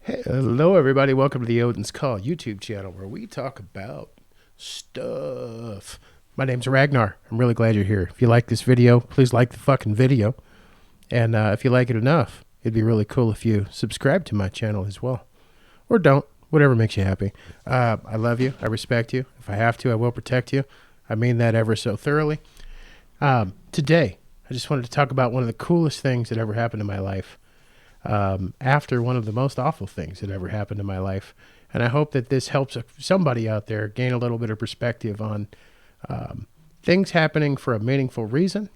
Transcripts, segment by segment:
Hello, everybody. Welcome to the Odin's Call YouTube channel where we talk about stuff. My name's Ragnar. I'm really glad you're here. If you like this video, please like the fucking video. And if you like it enough, it'd be really cool if you subscribe to my channel as well. Or don't. Whatever makes you happy. I love you. I respect you. If I have to, I will protect you. I mean that ever so thoroughly. Today, I just wanted to talk about one of the coolest things that ever happened in my life. After one of the most awful things that ever happened in my life. And I hope that this helps somebody out there gain a little bit of perspective on things happening for a meaningful reason,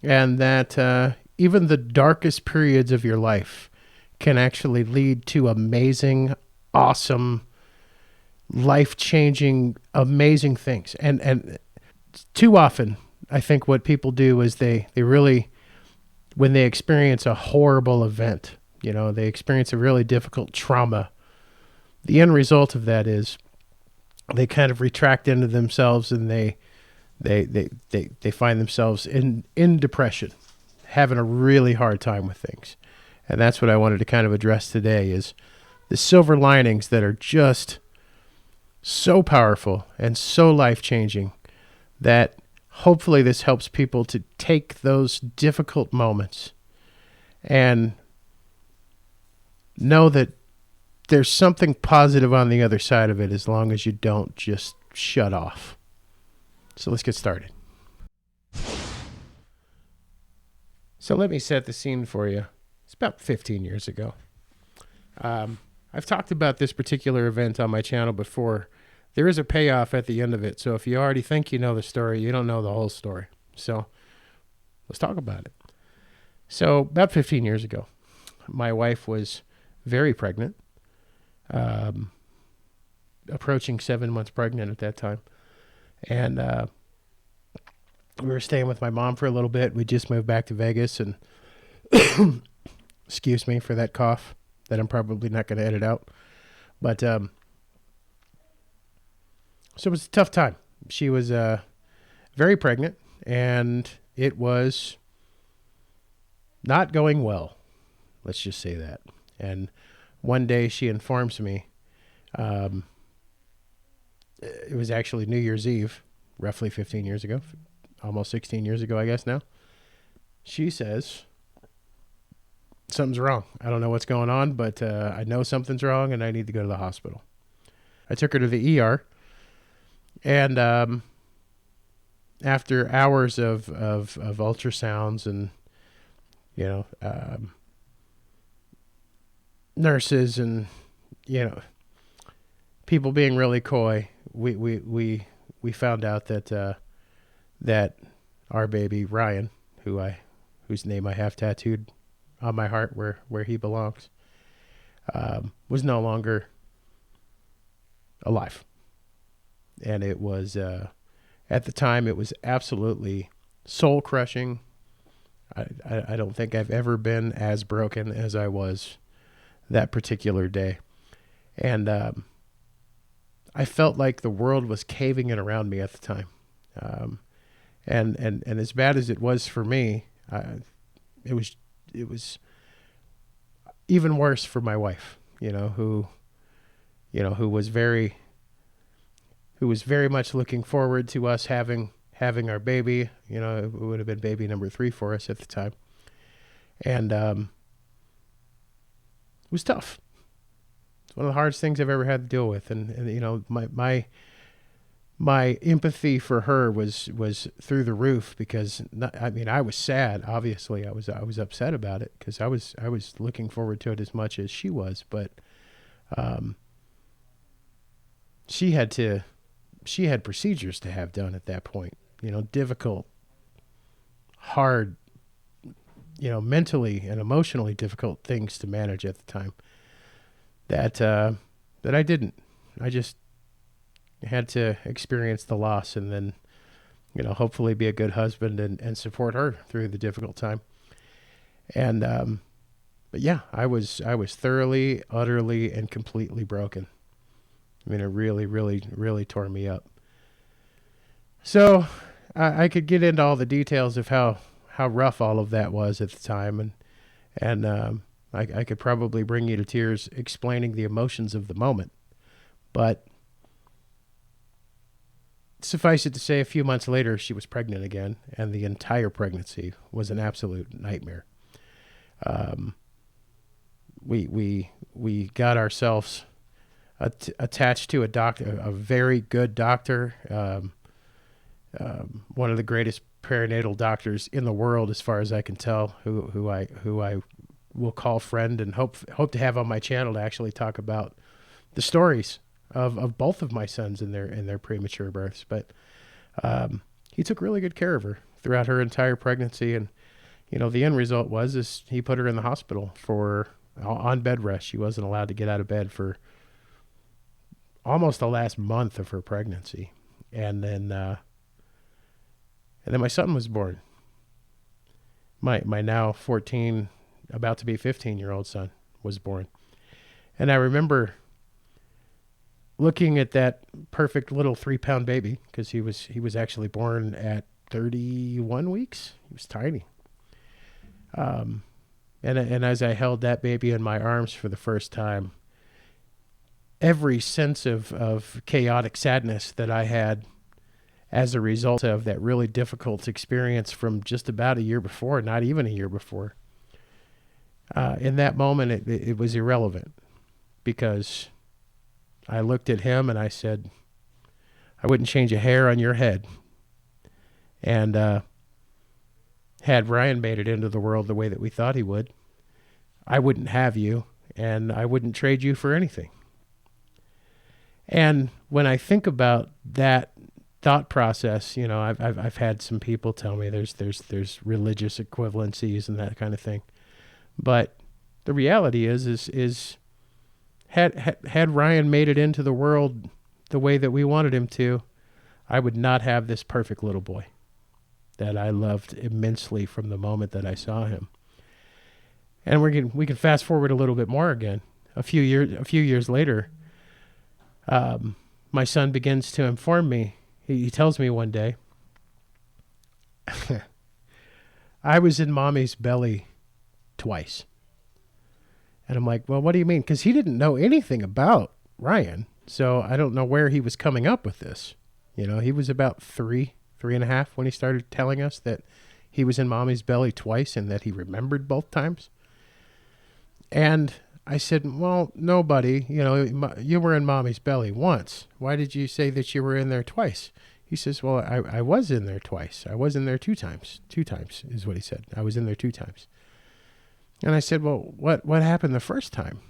and that even the darkest periods of your life can actually lead to amazing, awesome, life-changing, amazing things. And too often, I think what people do is they really, when they experience a horrible event, they experience a really difficult trauma, the end result of that is they kind of retract into themselves, and they find themselves in depression, having a really hard time with things. And that's what I wanted to kind of address today, is the silver linings that are just so powerful and so life-changing that hopefully this helps people to take those difficult moments and know that there's something positive on the other side of it, as long as you don't just shut off. So let's get started. So let me set the scene for you. It's about 15 years ago. I've talked about this particular event on my channel before. There is a payoff at the end of it. So if you already think you know the story, you don't know the whole story. So let's talk about it. So about 15 years ago, my wife was very pregnant, approaching 7 months pregnant at that time. And we were staying with my mom for a little bit. We just moved back to Vegas, and excuse me for that cough that I'm probably not going to edit out. But so it was a tough time. She was very pregnant, and it was not going well. Let's just say that. And one day she informs me, it was actually New Year's Eve, roughly 15 years ago, almost 16 years ago, I guess now. She says, something's wrong. I don't know what's going on, but I know something's wrong and I need to go to the hospital. I took her to the ER. And after hours of ultrasounds and, nurses and, people being really coy, we found out that that our baby Ryan, whose name I have tattooed on my heart where he belongs, was no longer alive. And it was, at the time, it was absolutely soul-crushing. I don't think I've ever been as broken as I was that particular day. And I felt like the world was caving in around me at the time. And as bad as it was for me, it was even worse for my wife, who was very much looking forward to us having our baby. It would have been baby number 3 for us at the time. And it was tough. It's one of the hardest things I've ever had to deal with. And my empathy for her was through the roof, because I was sad. Obviously, I was upset about it, because I was looking forward to it as much as she was. But she had procedures to have done at that point, difficult, hard, mentally and emotionally difficult things to manage at the time that I didn't. I just had to experience the loss, and then, hopefully be a good husband and support her through the difficult time. And, but yeah, I was thoroughly, utterly, and completely broken. It really, really, really tore me up. So I could get into all the details of how rough all of that was at the time. And I could probably bring you to tears explaining the emotions of the moment. But suffice it to say, a few months later, she was pregnant again, and the entire pregnancy was an absolute nightmare. We got ourselves attached to a doctor, a very good doctor, one of the greatest perinatal doctors in the world, as far as I can tell, who I will call friend and hope to have on my channel to actually talk about the stories of both of my sons in their premature births. But he took really good care of her throughout her entire pregnancy, and the end result is he put her in the hospital for on bed rest. She wasn't allowed to get out of bed for almost the last month of her pregnancy, and then my son was born. My now 14, about to be 15-year-old son was born, and I remember looking at that perfect little 3-pound baby, because he was actually born at 31 weeks. He was tiny. And as I held that baby in my arms for the first time, every sense of chaotic sadness that I had as a result of that really difficult experience from just about a year before, not even a year before, in that moment, it was irrelevant, because I looked at him and I said, I wouldn't change a hair on your head. And had Ryan made it into the world the way that we thought he would, I wouldn't have you, and I wouldn't trade you for anything. And when I think about that thought process, I've had some people tell me there's religious equivalencies and that kind of thing, but the reality is had Ryan made it into the world the way that we wanted him to, I would not have this perfect little boy that I loved immensely from the moment that I saw him. And we can fast forward a little bit more again. A few years later, my son begins to inform me. He tells me one day, I was in mommy's belly twice. And I'm like, well, what do you mean? Because he didn't know anything about Ryan. So I don't know where he was coming up with this. He was about 3.5 when he started telling us that he was in mommy's belly twice and that he remembered both times. And I said, well, no, buddy, you were in mommy's belly once. Why did you say that you were in there twice? He says, well, I was in there twice. I was in there 2 times. 2 times is what he said. I was in there 2 times. And I said, well, what happened the first time?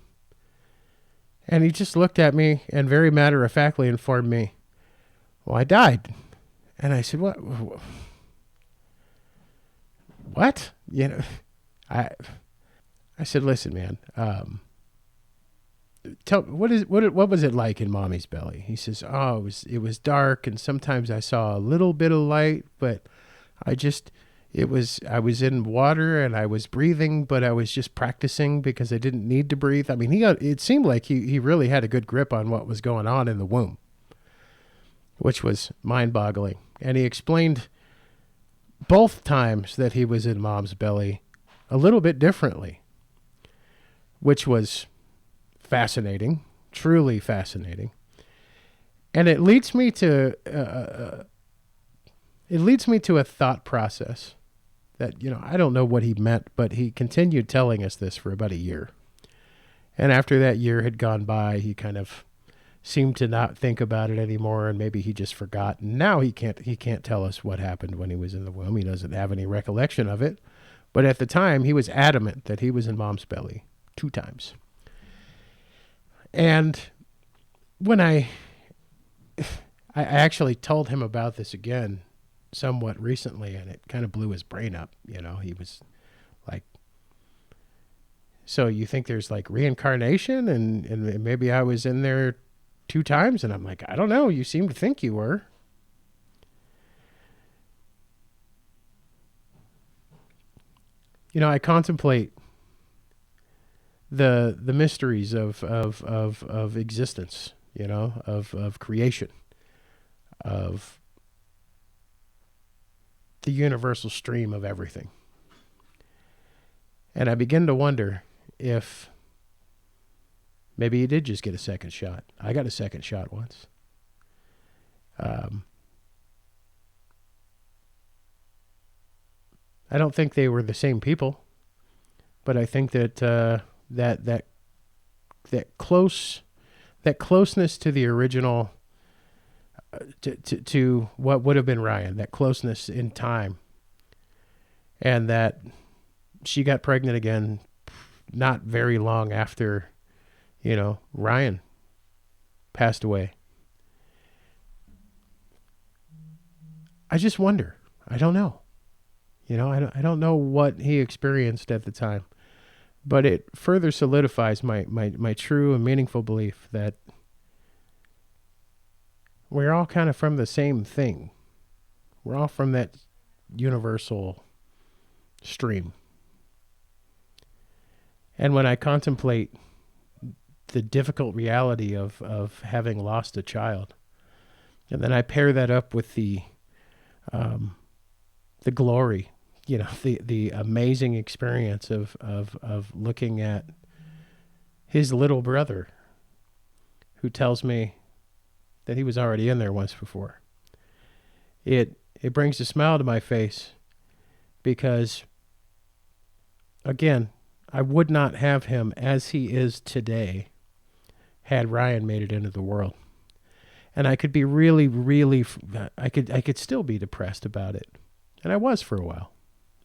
And he just looked at me and very matter-of-factly informed me, well, I died. And I said, what? What? I said, listen, man, what was it like in mommy's belly? He says, oh, it was dark, and sometimes I saw a little bit of light, but I was in water and I was breathing, but I was just practicing because I didn't need to breathe. I mean, it seemed like he really had a good grip on what was going on in the womb, which was mind-boggling. And he explained both times that he was in mom's belly a little bit differently, which was fascinating, truly fascinating. And it leads me to a thought process that, I don't know what he meant, but he continued telling us this for about a year. And after that year had gone by, he kind of seemed to not think about it anymore, and maybe he just forgot. And now he can't tell us what happened when he was in the womb. He doesn't have any recollection of it. But at the time, he was adamant that he was in mom's belly 2 times. And when I actually told him about this again somewhat recently, and it kind of blew his brain up. He was like, so you think there's like reincarnation and maybe I was in there 2 times? And I'm like, I don't know. You seem to think you were. I contemplate the mysteries of existence, of creation, of the universal stream of everything. And I begin to wonder if maybe he did just get a second shot. I got a second shot once. I don't think they were the same people, but I think that that closeness to the original, to what would have been Ryan, that closeness in time, and that she got pregnant again not very long after, Ryan passed away. I just wonder. I don't know. I don't know what he experienced at the time, but it further solidifies my true and meaningful belief that we're all kind of from the same thing. We're all from that universal stream. And when I contemplate the difficult reality of having lost a child, and then I pair that up with the glory, the amazing experience of looking at his little brother, who tells me that he was already in there once before. It brings a smile to my face, because, again, I would not have him as he is today had Ryan made it into the world. And I could be really, really, I could still be depressed about it. And I was for a while.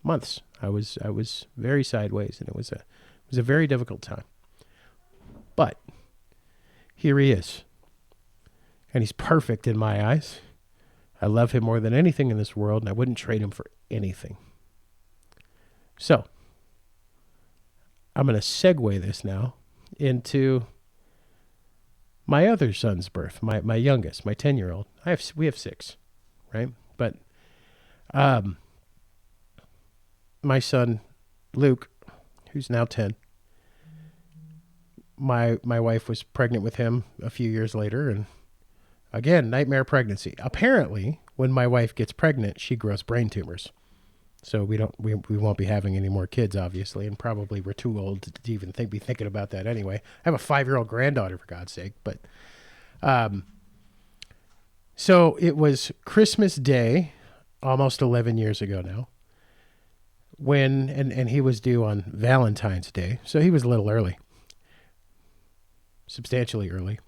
Months. I was very sideways, and it was a very difficult time. But here he is. And he's perfect in my eyes. I love him more than anything in this world, and I wouldn't trade him for anything. So, I'm going to segue this now into my other son's birth, my youngest, my 10-year-old. We have 6, right? But my son, Luke, who's now 10, my wife was pregnant with him a few years later, and again, nightmare pregnancy. Apparently, when my wife gets pregnant, she grows brain tumors. So we won't be having any more kids, obviously, and probably we're too old to even be thinking about that anyway. I have a 5-year-old granddaughter, for God's sake. But so it was Christmas Day, almost 11 years ago now, when and he was due on Valentine's Day, so he was a little early, substantially early,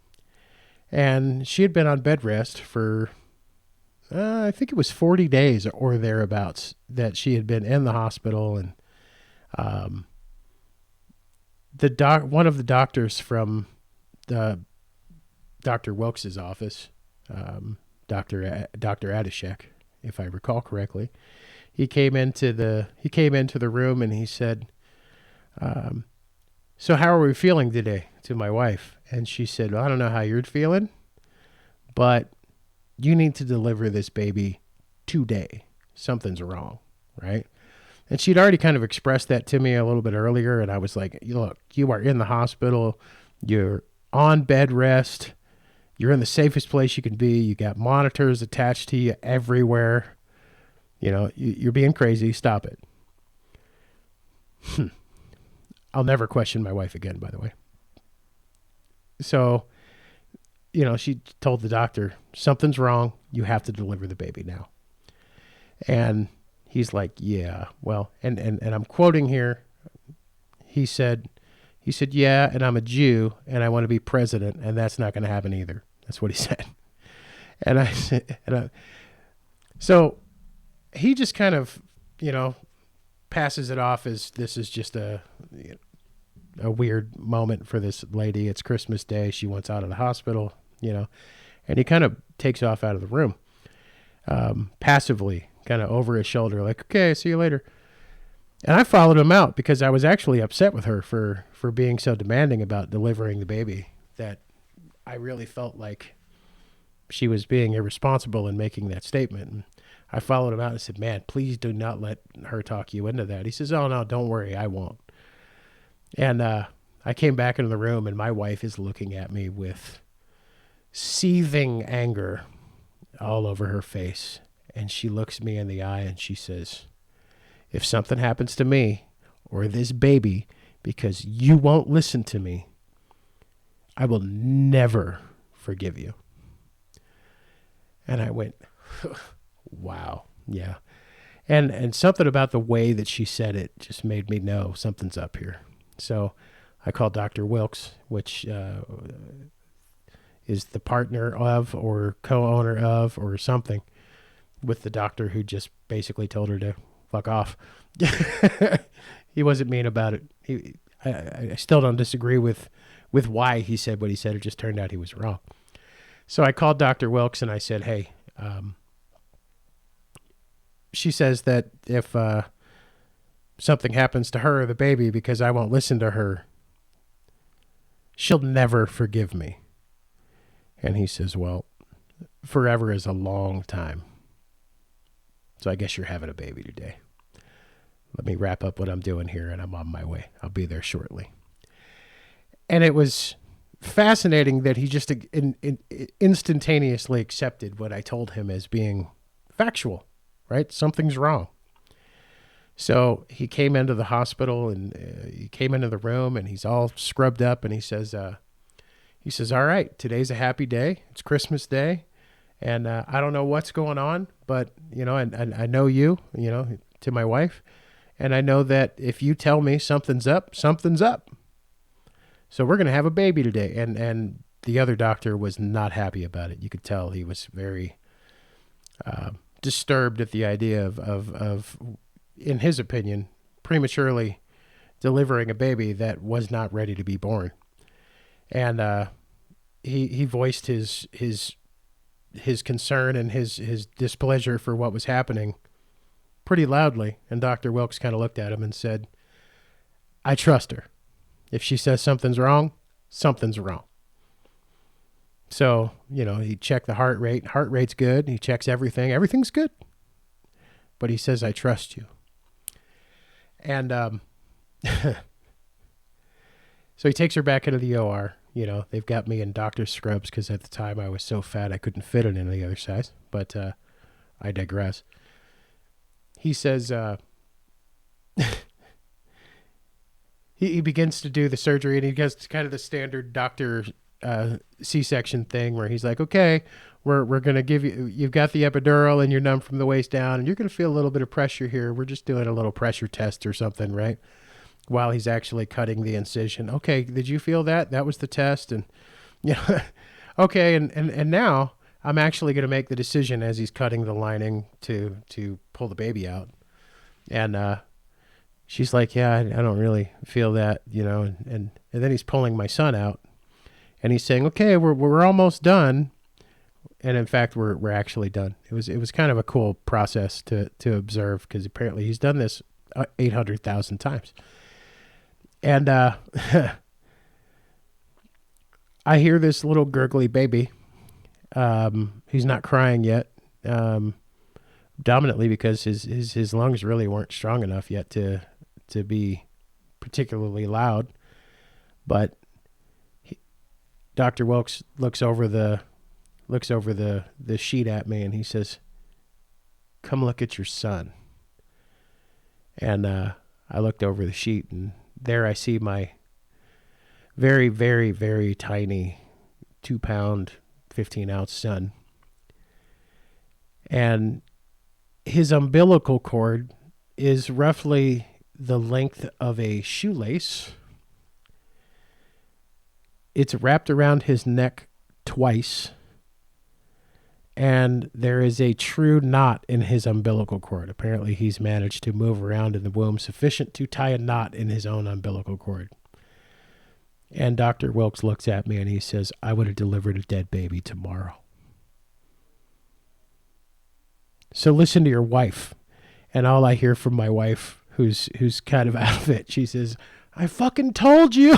and she had been on bed rest for I think it was 40 days or thereabouts that she had been in the hospital, and one of the doctors from Dr. Wilkes's office, Dr. Adishek, if I recall correctly, he came into the room and he said, "So how are we feeling today?" to my wife, and she said, "Well, I don't know how you're feeling, but you need to deliver this baby today. Something's wrong," right? And she'd already kind of expressed that to me a little bit earlier, and I was like, "Look, you are in the hospital. You're on bed rest. You're in the safest place you can be. You got monitors attached to you everywhere. You're being crazy. Stop it." I'll never question my wife again, by the way. So, she told the doctor, "Something's wrong. You have to deliver the baby now." And he's like, "Yeah, well," and I'm quoting here. He said, "Yeah, and I'm a Jew, and I want to be president, and that's not going to happen either." That's what he said. And I said, so he just kind of, passes it off as this is just a weird moment for this lady. It's Christmas Day. She wants out of the hospital, and he kind of takes off out of the room, passively, kind of over his shoulder, like, "Okay, see you later." And I followed him out because I was actually upset with her for being so demanding about delivering the baby, that I really felt like she was being irresponsible in making that statement. And I followed him out and said, "Man, please do not let her talk you into that." He says, "Oh, no, don't worry, I won't." And I came back into the room, and my wife is looking at me with seething anger all over her face. And she looks me in the eye and she says, "If something happens to me or this baby, because you won't listen to me, I will never forgive you. And I went, wow, yeah. And something about the way that she said it just made me know something's up here. So I called Dr. Wilkes, which is the partner of or co-owner of or something with the doctor who just basically told her to fuck off. He wasn't mean about it. I still don't disagree with why he said what he said. It just turned out he was wrong. So I called Dr. Wilkes and I said, hey, she says that if something happens to her or the baby because I won't listen to her, she'll never forgive me. And he says, well, forever is a long time. So I guess you're having a baby today. Let me wrap up what I'm doing here, and I'm on my way. I'll be there shortly. And it was fascinating that he just instantaneously accepted what I told him as being factual, right? Something's wrong. So he came into the hospital, and he came into the room, and he's all scrubbed up, and he says, all right, today's a happy day. It's Christmas Day. And I don't know what's going on, but, I know you, to my wife. And I know that if you tell me something's up, something's up. So we're going to have a baby today. And the other doctor was not happy about it. You could tell he was very disturbed at the idea of, in his opinion, prematurely delivering a baby that was not ready to be born. And he voiced his concern and his displeasure for what was happening pretty loudly. And Dr. Wilkes kind of looked at him and said, I trust her. If she says something's wrong, something's wrong. So, he checked the heart rate. Heart rate's good. He checks everything. Everything's good. But he says, I trust you. And so he takes her back into the OR. They've got me in doctor's scrubs because at the time I was so fat I couldn't fit in any other size. But I digress. He says he begins to do the surgery, and he does kind of the standard doctor C-section thing where he's like, okay, we're going to give you've got the epidural and you're numb from the waist down, and you're going to feel a little bit of pressure here. We're just doing a little pressure test or something, right? While he's actually cutting the incision. Okay, did you feel that? That was the test. And okay, and now I'm actually going to make the decision as he's cutting the lining to pull the baby out. And she's like, yeah, I don't really feel that, and then he's pulling my son out, and he's saying, okay, we're almost done. And in fact, we're actually done. It was kind of a cool process to observe, because apparently he's done this 800,000 times. And I hear this little gurgly baby. He's not crying yet, dominantly because his lungs really weren't strong enough yet to be particularly loud. But Dr. Wilkes looks over the sheet at me, and he says, "Come look at your son." And I looked over the sheet, and there I see my very, very, very tiny 2-pound, 15-ounce son. And his umbilical cord is roughly the length of a shoelace. It's wrapped around his neck twice. And there is a true knot in his umbilical cord. Apparently, he's managed to move around in the womb sufficient to tie a knot in his own umbilical cord. And Dr. Wilkes looks at me and he says, I would have delivered a dead baby tomorrow. So listen to your wife. And all I hear from my wife, who's kind of out of it, she says, I fucking told you.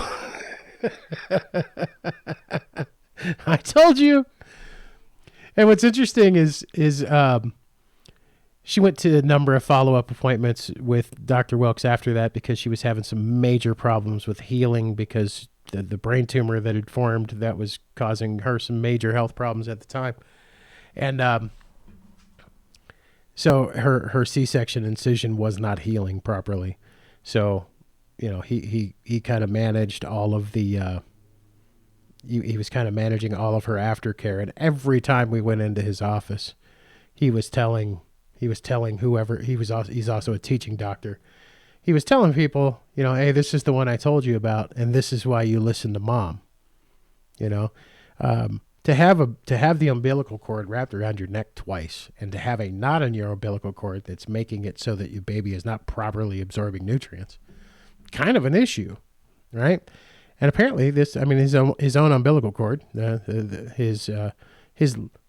I told you. And what's interesting is she went to a number of follow-up appointments with Dr. Wilkes after that, because she was having some major problems with healing, because the brain tumor that had formed that was causing her some major health problems at the time. And so her C-section incision was not healing properly. So he kind of managed all of the he was kind of managing all of her aftercare, and every time we went into his office, he was telling whoever he's also a teaching doctor. He was telling people, hey, this is the one I told you about, and this is why you listen to mom. To have the umbilical cord wrapped around your neck twice, and to have a knot in your umbilical cord that's making it so that your baby is not properly absorbing nutrients, kind of an issue, right? And apparently, his own umbilical cord, his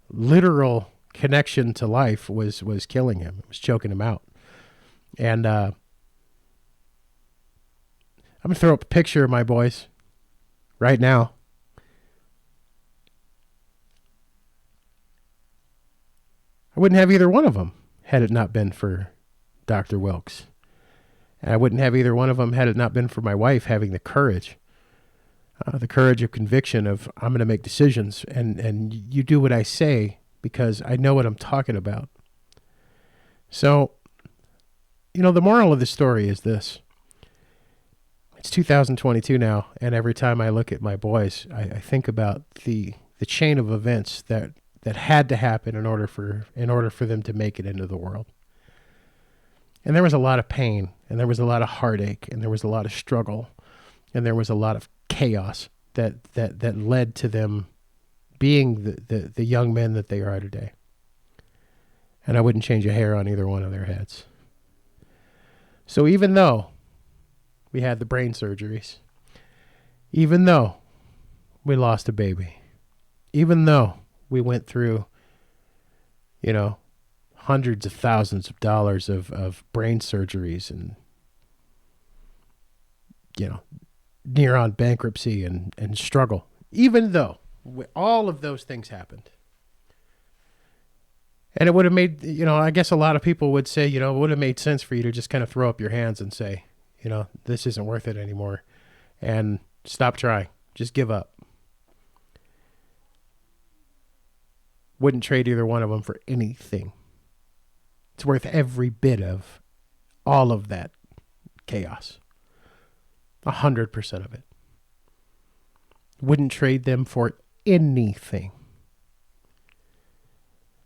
literal connection to life was killing him. It was choking him out. And I'm gonna throw up a picture of my boys right now. I wouldn't have either one of them had it not been for Dr. Wilkes. And I wouldn't have either one of them had it not been for my wife having the courage of conviction of, I'm going to make decisions, and you do what I say because I know what I'm talking about. So, the moral of the story is this. It's 2022 now, and every time I look at my boys, I think about the chain of events that had to happen in order for them to make it into the world. And there was a lot of pain, and there was a lot of heartache, and there was a lot of struggle, and there was a lot of chaos that led to them being the young men that they are today. And I wouldn't change a hair on either one of their heads. So even though we had the brain surgeries, even though we lost a baby, even though we went through, hundreds of thousands of dollars of brain surgeries and, near on bankruptcy and struggle, even though all of those things happened. And it would have made, I guess a lot of people would say, it would have made sense for you to just kind of throw up your hands and say, this isn't worth it anymore and stop trying. Just give up. Wouldn't trade either one of them for anything. It's worth every bit of all of that chaos. 100% of it. Wouldn't trade them for anything.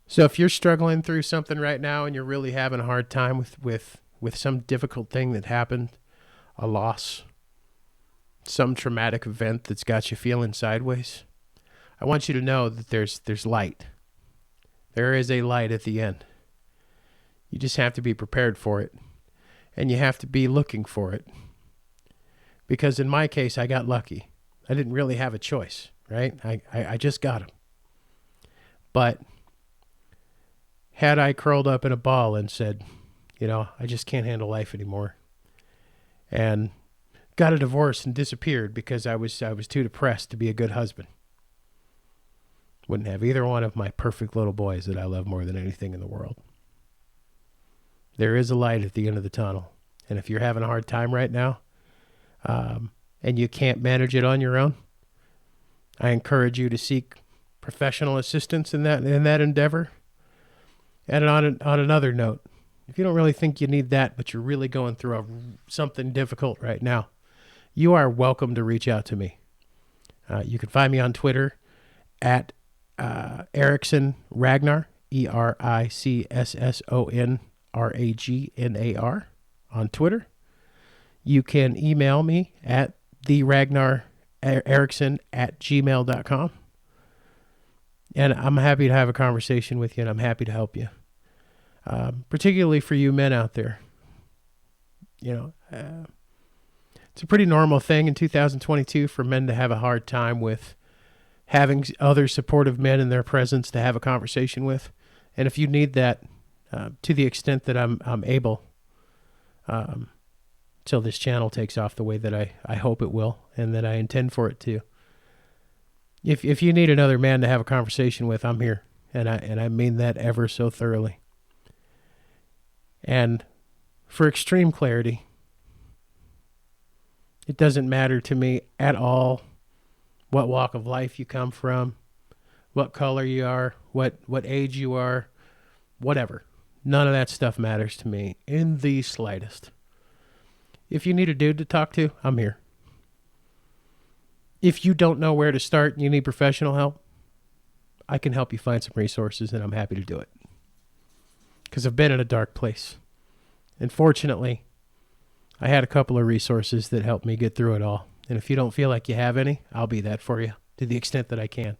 So if you're struggling through something right now and you're really having a hard time with some difficult thing that happened, a loss, some traumatic event that's got you feeling sideways, I want you to know that there's light. There is a light at the end. You just have to be prepared for it, and you have to be looking for it. Because in my case, I got lucky. I didn't really have a choice, right? I just got him. But had I curled up in a ball and said, I just can't handle life anymore, and got a divorce and disappeared because I was too depressed to be a good husband, wouldn't have either one of my perfect little boys that I love more than anything in the world. There is a light at the end of the tunnel. And if you're having a hard time right now, and you can't manage it on your own, I encourage you to seek professional assistance in that endeavor. And on another note, if you don't really think you need that, but you're really going through something difficult right now, you are welcome to reach out to me. You can find me on Twitter at Erickson Ragnar, ERICSSONRAGNAR on Twitter. You can email me at theragnarerickson@gmail.com. And I'm happy to have a conversation with you, and I'm happy to help you. Particularly for you men out there. It's a pretty normal thing in 2022 for men to have a hard time with having other supportive men in their presence to have a conversation with. And if you need that, to the extent that I'm able, till this channel takes off the way that I hope it will and that I intend for it to. If you need another man to have a conversation with, I'm here, and I mean that ever so thoroughly. And for extreme clarity, it doesn't matter to me at all what walk of life you come from, what color you are, what age you are, whatever. None of that stuff matters to me in the slightest. If you need a dude to talk to, I'm here. If you don't know where to start and you need professional help, I can help you find some resources, and I'm happy to do it. Because I've been in a dark place. And fortunately, I had a couple of resources that helped me get through it all. And if you don't feel like you have any, I'll be that for you to the extent that I can.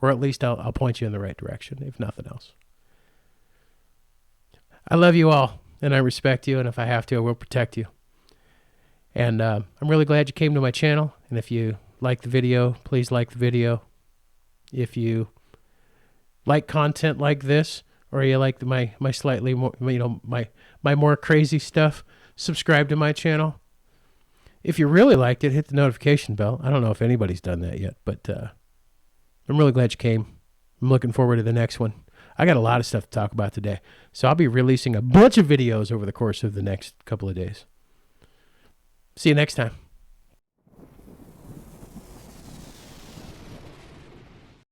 Or at least I'll point you in the right direction, if nothing else. I love you all, and I respect you, and if I have to, I will protect you. And I'm really glad you came to my channel. And if you like the video, please like the video. If you like content like this, or you like my slightly more, my more crazy stuff, subscribe to my channel. If you really liked it, hit the notification bell. I don't know if anybody's done that yet, but I'm really glad you came. I'm looking forward to the next one. I got a lot of stuff to talk about today, so I'll be releasing a bunch of videos over the course of the next couple of days. See you next time.